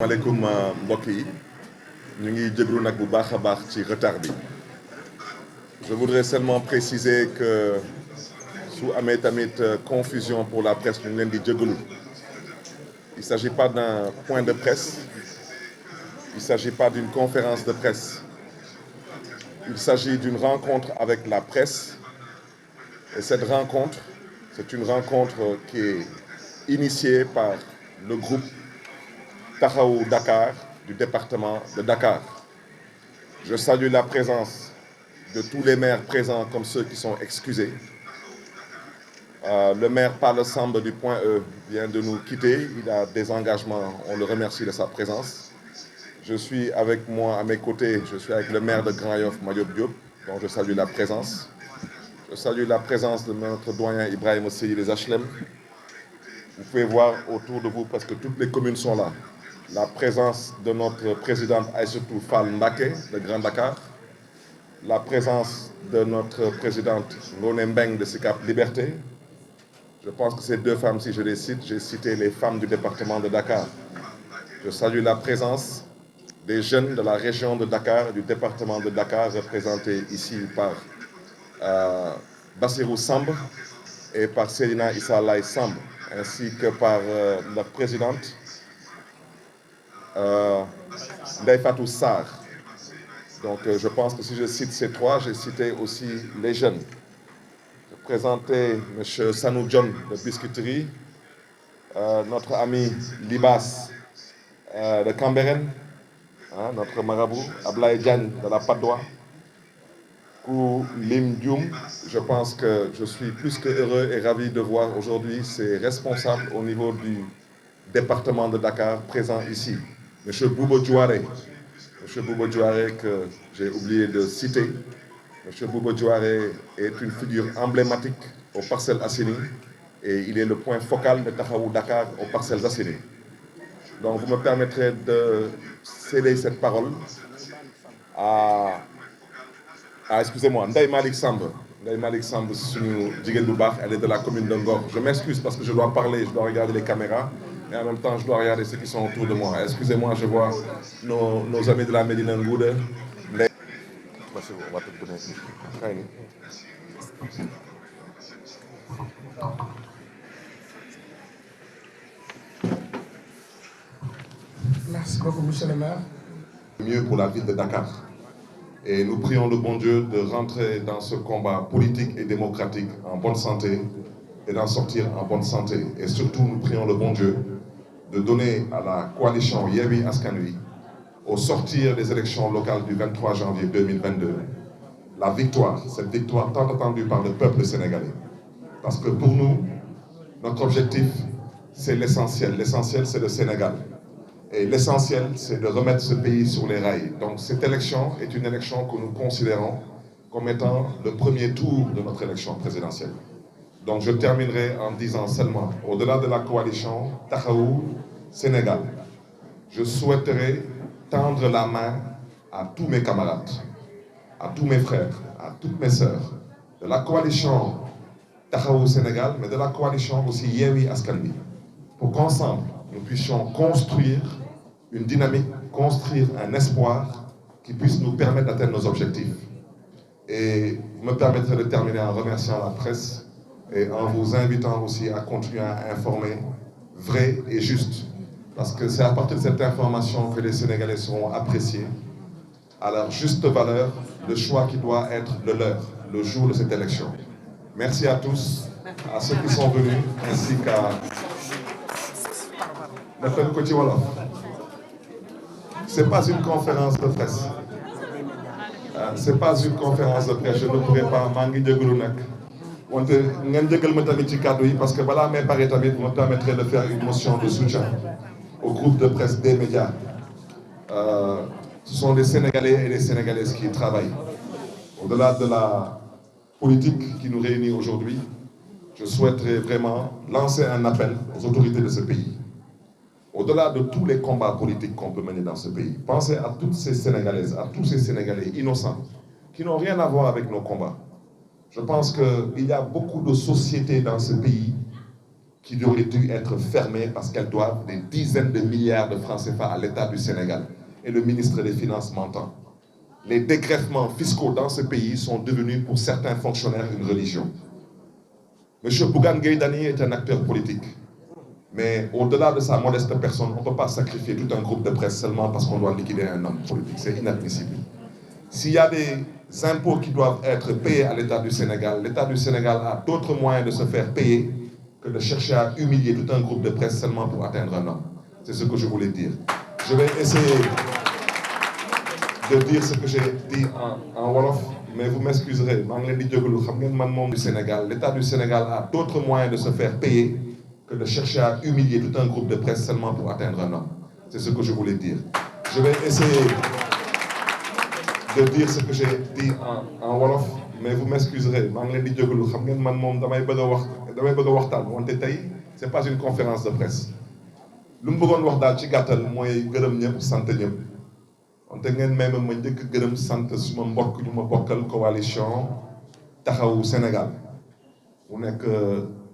Maaleykum mbokk yi ñu ngi jéglu nag bu baax a baax ci retard bi je voudrais seulement préciser que su amee tamit confusion pour la presse ñu ngi leen di jéglu il s'agit pas d'un point de presse il s'agit pas d'une conférence de presse il s'agit d'une rencontre avec la presse et cette rencontre c'est une rencontre qui est initiée par le groupe Taxawu Dakar du département de Dakar. Je salue la présence de tous les maires présents comme ceux qui sont excusés. Le maire Palla Samb du Point E vient de nous quitter. Il a des engagements. On le remercie de sa présence. Je suis avec moi à mes côtés. Je suis avec le maire de Grand Yoff, Madiop Diop, dont je salue la présence. Je salue la présence de notre doyen Ibrahima Seydi des HLM. Vous pouvez voir autour de vous parce que toutes les communes sont là. La présence de notre présidente Aïssatou Fall Mbacké de Grand Dakar, la présence de notre présidente Ngoné Mbeng de Sicap Liberté. Je pense que ces deux femmes, si je les cite, j'ai cité les femmes du département de Dakar. Je salue la présence des jeunes de la région de Dakar, du département de Dakar, représentés ici par Bassirou Samb et par Seydina Issa Laye Samb, ainsi que par la présidente Ndeye Fatou Sarr. Donc je pense que si je cite ces trois, j'ai cité aussi les jeunes. Je présentais M. Sanou John de Biscuiterie, notre ami Libas de Cambérène, notre marabout, Ablaye Diagne de la Patte d'Oie, ou Lim Dioum. Je pense que je suis plus que heureux et ravi de voir aujourd'hui ces responsables au niveau du département de Dakar présents ici. Monsieur Bouba Diouaré, que j'ai oublié de citer. Monsieur Bouba Diouaré est une figure emblématique aux Parcelles Assainies et il est le point focal de Taxawu Dakar aux Parcelles Assainies. Donc vous me permettrez de céder cette parole à excusez-moi, Ndeye Malick Samb. Ndeye Malick Samb, suñu jigéen bu baax, elle est de la commune de Ngor. Je m'excuse parce que je dois parler, je dois regarder les caméras. Et en même temps, je dois regarder ceux qui sont autour de moi. Excusez-moi, je vois nos amis de la Médina Ngouda. Merci beaucoup, monsieur le maire. Mieux pour la ville de Dakar. Et nous prions le bon Dieu de rentrer dans ce combat politique et démocratique en bonne santé et d'en sortir en bonne santé. Et surtout, nous prions le bon Dieu de donner à la coalition Yewwi Askan Wi, au sortir des élections locales du 23 janvier 2022, la victoire, cette victoire tant attendue par le peuple sénégalais. Parce que pour nous, notre objectif, c'est l'essentiel. L'essentiel, c'est le Sénégal. Et l'essentiel, c'est de remettre ce pays sur les rails. Donc cette élection est une élection que nous considérons comme étant le premier tour de notre élection présidentielle. Donc je terminerai en disant seulement, au-delà de la coalition Taxawu Sénégal, je souhaiterais tendre la main à tous mes camarades, à tous mes frères, à toutes mes sœurs, de la coalition Taxawu Sénégal, mais de la coalition aussi Yewwi Askan Wi, pour qu'ensemble, nous puissions construire une dynamique, construire un espoir qui puisse nous permettre d'atteindre nos objectifs. Et me permettrai de terminer en remerciant la presse et en vous invitant aussi à continuer à informer vrai et juste. Parce que c'est à partir de cette information que les Sénégalais seront appréciés à leur juste valeur, le choix qui doit être le leur, le jour de cette élection. Merci à tous, à ceux qui sont venus, ainsi qu'à... C'est pas une conférence de presse. C'est pas une conférence de presse. Je ne pourrais pas mangi djeglu nak. Wante ngeen djegal ma tamit ci cadeau yi parce que balaa may pare tamit me permettrait de faire une motion de soutien au groupe de presse des médias. Ce sont des Sénégalais et des Sénégalaises qui travaillent. Au-delà de la politique qui nous réunit aujourd'hui, je souhaiterais vraiment lancer un appel aux autorités de ce pays. Au-delà de tous les combats politiques qu'on peut mener dans ce pays, pensez à toutes ces Sénégalaises, à tous ces Sénégalais innocents qui n'ont rien à voir avec nos combats. Je pense qu'il y a beaucoup de sociétés dans ce pays qui auraient dû être fermées parce qu'elles doivent des dizaines de milliards de francs CFA à l'État du Sénégal. Et le ministre des Finances m'entend. Les dégrèvements fiscaux dans ce pays sont devenus pour certains fonctionnaires une religion. Monsieur Bougane Gueye Dany est un acteur politique. Mais au-delà de sa modeste personne, on ne peut pas sacrifier tout un groupe de presse seulement parce qu'on doit liquider un homme politique. C'est inadmissible. S'il y a des impôts qui doivent être payés à l'État du Sénégal a d'autres moyens de se faire payer que de chercher à humilier tout un groupe de presse seulement pour atteindre un homme. C'est ce que je voulais dire. Je vais essayer de dire ce que j'ai dit en Wolof, mais vous m'excuserez. L'État du Sénégal a d'autres moyens de se faire payer que de chercher à humilier tout un groupe de presse seulement pour atteindre un homme. C'est ce que je voulais dire. Je vais essayer de dire ce que j'ai dit en Wolof, mais vous m'excuserez. C'est pas une conférence de presse. Lu mu bëggoon wax daal ci gàttal mooy gërëm ñëpp sant ñëpp wante ngeen may ma njëkk gërëm sant suma mbokk ñu ma bokkal coalition taxawu Sénégal mu nekk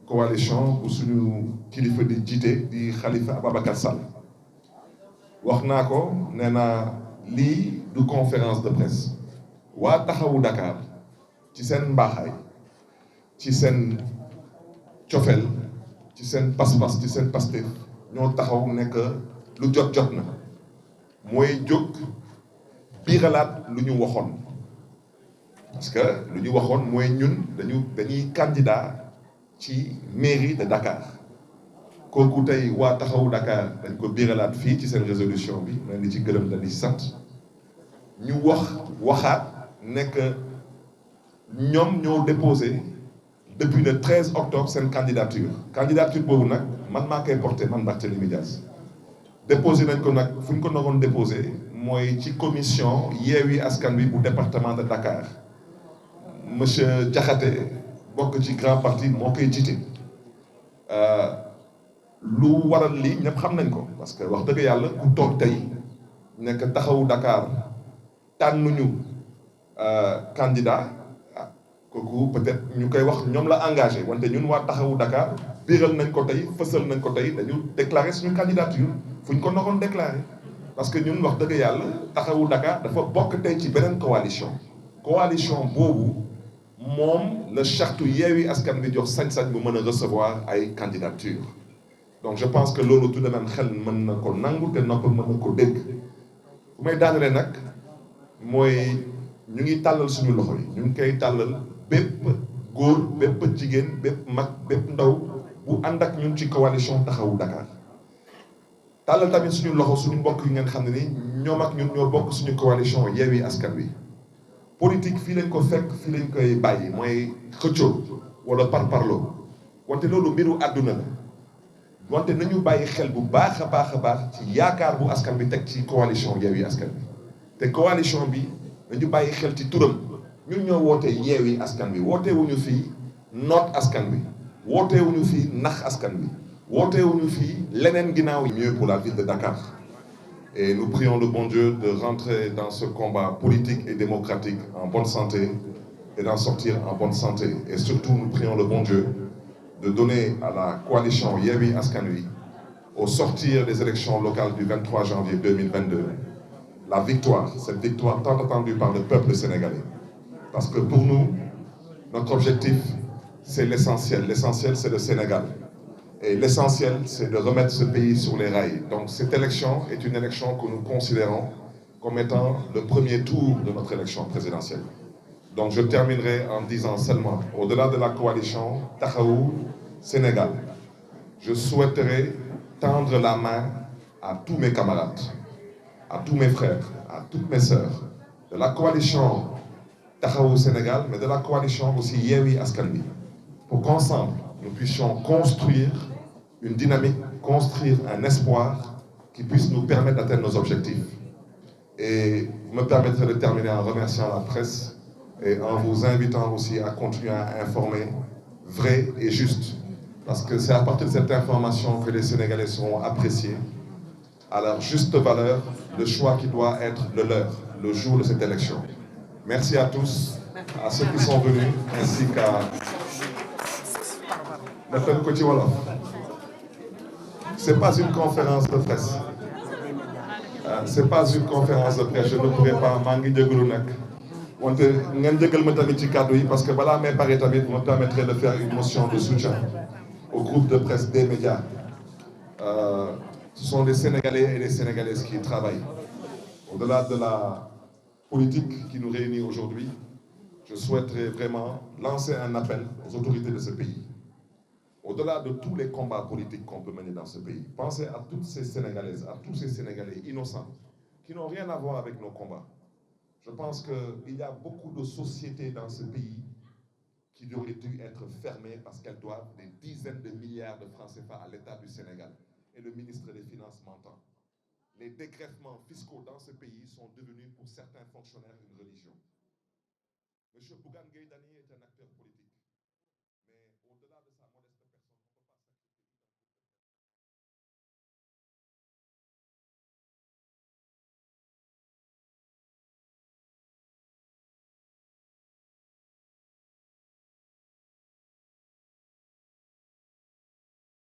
coalition bu suñu kilifa di jiite di Khalifa Ababacar Sall wax naa ko nee naa lii du conférence de presse waa taxawu Dakar ci seen mbaaxaay ci seen cofeel ci seen pas-pas ci seen Pastef ñoo taxaw nekk lu jot na mooy jóg biiralaat lu ñu waxoon parce que lu ñu waxoon mooy ñun dañuy candidat ci mairie de Dakar kooku tey waa taxawu Dakar dañ ko biiralaat fii ci seen résolution bi ma di ci gërëm dañ di sant ñu waxaat nekk ñoom ñoo déposé depuis le 13 octobre seen candidature boobu nag man maa koy porté man Barthélémy Dias déposé nañ ko nag fu ñu ko naroon déposé mooy ci commission Yewwi Askan Wi bu département de Dakar monsieur Diakhaté bokk ci grand parti moo koy jiite lu waral lii ñëpp xam nañ ko parce que wax dëgg yàlla ku toog tey nekk taxawu Dakar tànnuñu candidat kooku peut-être ñu koy wax ñoom la engagé wante ñun waa taxawu Dakar biiral nañ ko tey fësal nañ ko tey dañu déclaré suñu candidature fu ñu ko naroon déclaré parce que ñun wax dëgg yàlla taxawu Dakar dafa bokk tey ci beneen coalition boobu moom la charte Yewwi Askan Wi jox sañ-sañ bu mën a recevoir ay candidature donc je pense que loolu tout de même xel mën na ko nangu te nopp mën na ko dégg bu may daanale nag mooy ñu ngi tàllal suñu loxo yi ñu ngi koy tàllal bépp góor bépp jigéen bépp mag bépp ndaw bu ànd ak ñun ci coalition taxawu Dakar tàllal tamit suñu loxo suñu mbokk yi ngeen xam ne ni ñoom ak ñun ñoo bokk suñu coalition Yewwi Askan Wi politique fii lañ ko fekk fii lañ koy bàyyi mooy xëccoo wala parparloo wante loolu mbiru àdduna la wante nañu bàyyi xel bu baax a baax ci yaakaar bu askan bi teg ci coalition Yewwi Askan Wi te coalition bi dañu bàyyi xel ci turam ñun ñoo woote Yewwi Askan Wi wootewuñu fii noot askan wi wootewuñu fii nax askan wi wootewuñu fii leneen ginnaaw mieux pour la ville de Dakar et nous prions le bon Dieu de rentrer dans ce combat politique et démocratique en bonne santé et d'en sortir en bonne santé et surtout nous prions le bon Dieu de donner à la coalition Yewwi Askan Wi au sortir des élections locales du 23 janvier 2022 la victoire, cette victoire tant attendue par le peuple sénégalais. Parce que pour nous, notre objectif, c'est l'essentiel. L'essentiel, c'est le Sénégal. Et l'essentiel, c'est de remettre ce pays sur les rails. Donc cette élection est une élection que nous considérons comme étant le premier tour de notre élection présidentielle. Donc je terminerai en disant seulement, au-delà de la coalition Taxawu Sénégal, je souhaiterais tendre la main à tous mes camarades, à tous mes frères, à toutes mes sœurs, de la coalition Taxawu Sénégal, mais de la coalition aussi Yewwi Askan Wi, pour qu'ensemble, nous puissions construire une dynamique, construire un espoir qui puisse nous permettre d'atteindre nos objectifs. Et vous me permettrez de terminer en remerciant la presse et en vous invitant aussi à continuer à informer vrai et juste. Parce que c'est à partir de cette information que les Sénégalais seront appréciés à leur juste valeur le choix qui doit être le leur, le jour de cette élection. Merci à tous, à ceux qui sont venus, ainsi qu'à... Ce n'est pas une conférence de presse. Ce n'est pas une conférence de presse. Je ne pourrais pas manquer de grounac. Parce que voilà, mes paris me permettrait de faire une motion de soutien au groupe de presse des médias. Ce sont des Sénégalais et des Sénégalaises qui travaillent. Au-delà de la politique qui nous réunit aujourd'hui, je souhaiterais vraiment lancer un appel aux autorités de ce pays. Au-delà de tous les combats politiques qu'on peut mener dans ce pays, pensez à toutes ces Sénégalaises, à tous ces Sénégalais innocents qui n'ont rien à voir avec nos combats. Je pense qu'il y a beaucoup de sociétés dans ce pays qui auraient dû être fermées parce qu'elles doivent des dizaines de milliards de francs CFA à l'État du Sénégal. Et le ministre des Finances m'entend. Les dégrèvements fiscaux dans ce pays sont devenus pour certains fonctionnaires une religion. M. Bougane Gueye Dany est un acteur politique.